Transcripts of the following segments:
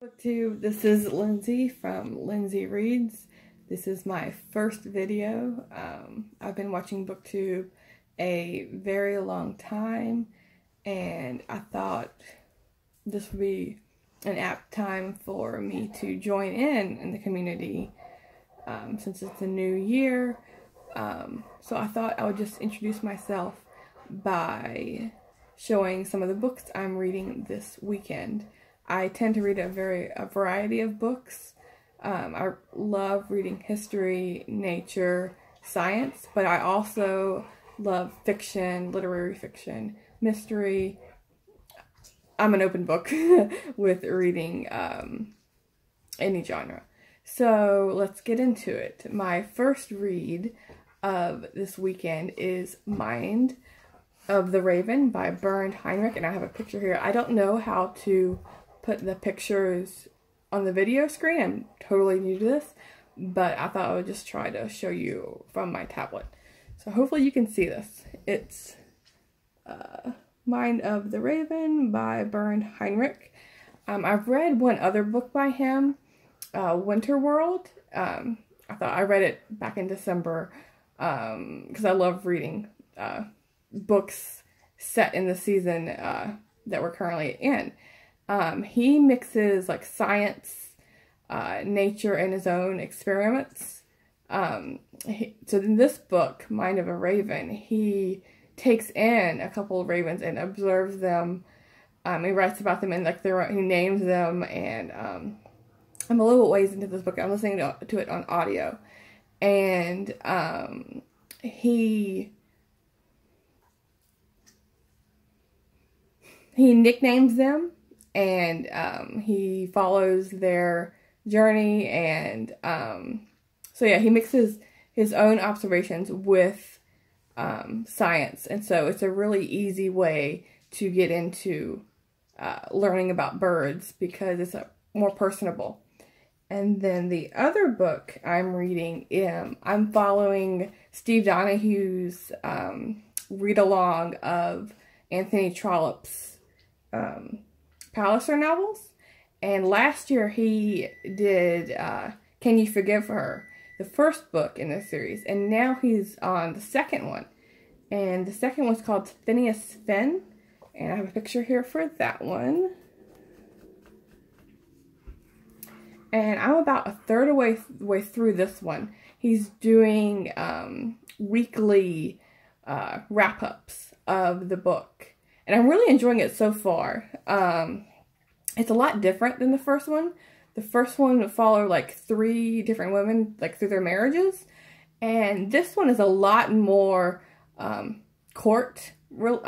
Booktube, this is Lindsay from Lindsay Reads. This is my first video. I've been watching Booktube a very long time, and I thought this would be an apt time for me to join in the community since it's a new year. So I thought I would just introduce myself by showing some of the books I'm reading this weekend. I tend to read a variety of books. I love reading history, nature, science, but I also love fiction, literary fiction, mystery. I'm an open book with reading any genre. So let's get into it. My first read of this weekend is Mind of the Raven by Bernd Heinrich, and I have a picture here. I don't know how to put the pictures on the video screen. I'm totally new to this, but I thought I would just try to show you from my tablet. So hopefully you can see this. It's Mind of the Raven by Bernd Heinrich. I've read one other book by him, Winter World. I thought I read it back in December because I love reading books set in the season that we're currently in. He mixes like science, nature, and his own experiments. So in this book, Mind of a Raven, he takes in a couple of ravens and observes them. He writes about them and like he names them. And I'm a little ways into this book. I'm listening to it on audio, and he nicknames them. And he follows their journey, and so yeah, he mixes his own observations with science, and so it's a really easy way to get into learning about birds because it's more personable. And then the other book I'm reading, I'm following Steve Donahue's read-along of Anthony Trollope's Palliser novels, and last year he did Can You Forgive Her, the first book in this series, and now he's on the second one, and the second one's called Phineas Spin, and I have a picture here for that one. And I'm about a third of the way through this one. He's doing weekly wrap-ups of the book, and I'm really enjoying it so far. It's a lot different than the first one. The first one would follow like 3 different women like through their marriages, and this one is a lot more court. Has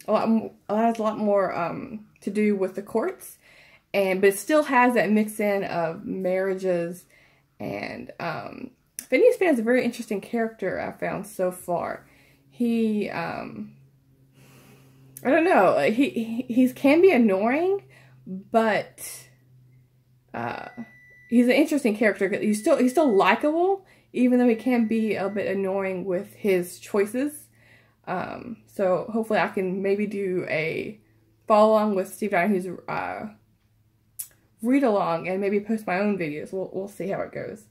a lot more to do with the courts, but it still has that mix in of marriages. And Phineas Spin is a very interesting character I've found so far. He I don't know. He can be annoying, but he's an interesting character. He's still likable, even though he can be a bit annoying with his choices. So hopefully I can maybe do a follow along with Steve Donahue's read along and maybe post my own videos. We'll see how it goes.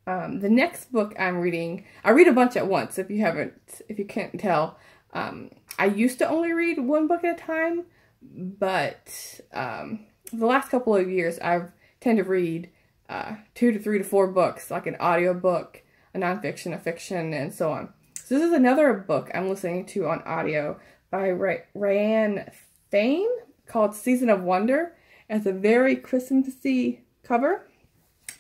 The next book I'm reading, I read a bunch at once. If you can't tell. I used to only read one book at a time, but the last couple of years I've tend to read 2 to 3 to 4 books, like an audiobook, a nonfiction, a fiction, and so on. So this is another book I'm listening to on audio by Rayanne Thain called Season of Wonder. It has a very Christmassy cover,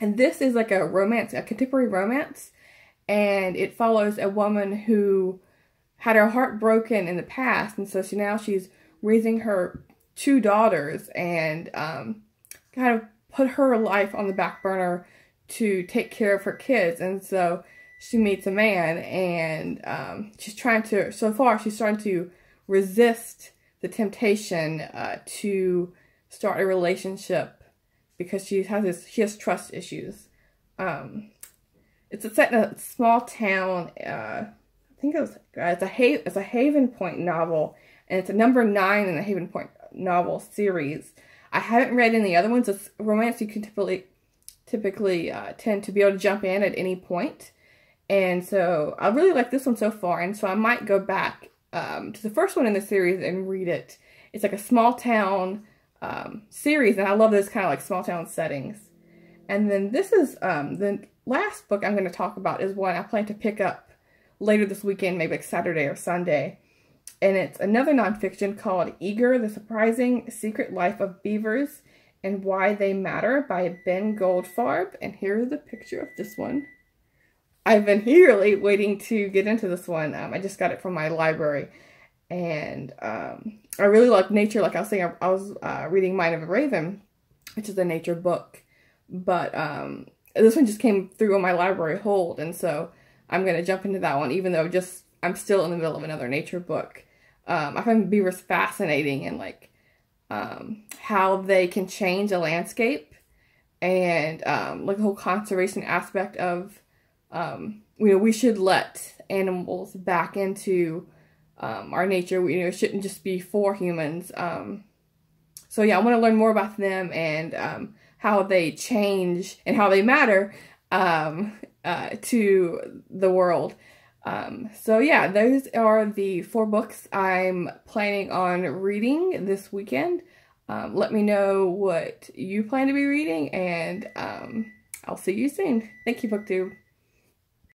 and this is like a romance, a contemporary romance, and it follows a woman who had her heart broken in the past, and so now she's raising her 2 daughters and kind of put her life on the back burner to take care of her kids. And so she meets a man, and she's trying to resist the temptation to start a relationship because she has trust issues. It's set in a small town. I think it's a Haven Point novel, and it's a number 9 in the Haven Point novel series. I haven't read any other ones. It's romance you can typically tend to be able to jump in at any point. And so I really like this one so far, and so I might go back to the first one in the series and read it. It's like a small town series, and I love those kind of like small town settings. And then this is the last book I'm going to talk about is one I plan to pick up later this weekend, maybe like Saturday or Sunday. And it's another nonfiction called Eager, The Surprising Secret Life of Beavers and Why They Matter by Ben Goldfarb. And here's the picture of this one. I've been eagerly waiting to get into this one. I just got it from my library. And I really like nature. Like I was saying, I was reading Mind of a Raven, which is a nature book. But this one just came through on my library hold. And so I'm going to jump into that one, even though I'm still in the middle of another nature book. I find beavers fascinating, and like how they can change a landscape, and like the whole conservation aspect of we should let animals back into our nature. It shouldn't just be for humans. So yeah, I want to learn more about them and how they change and how they matter to the world. So yeah, those are the 4 books I'm planning on reading this weekend. Let me know what you plan to be reading, and I'll see you soon. Thank you, Booktube.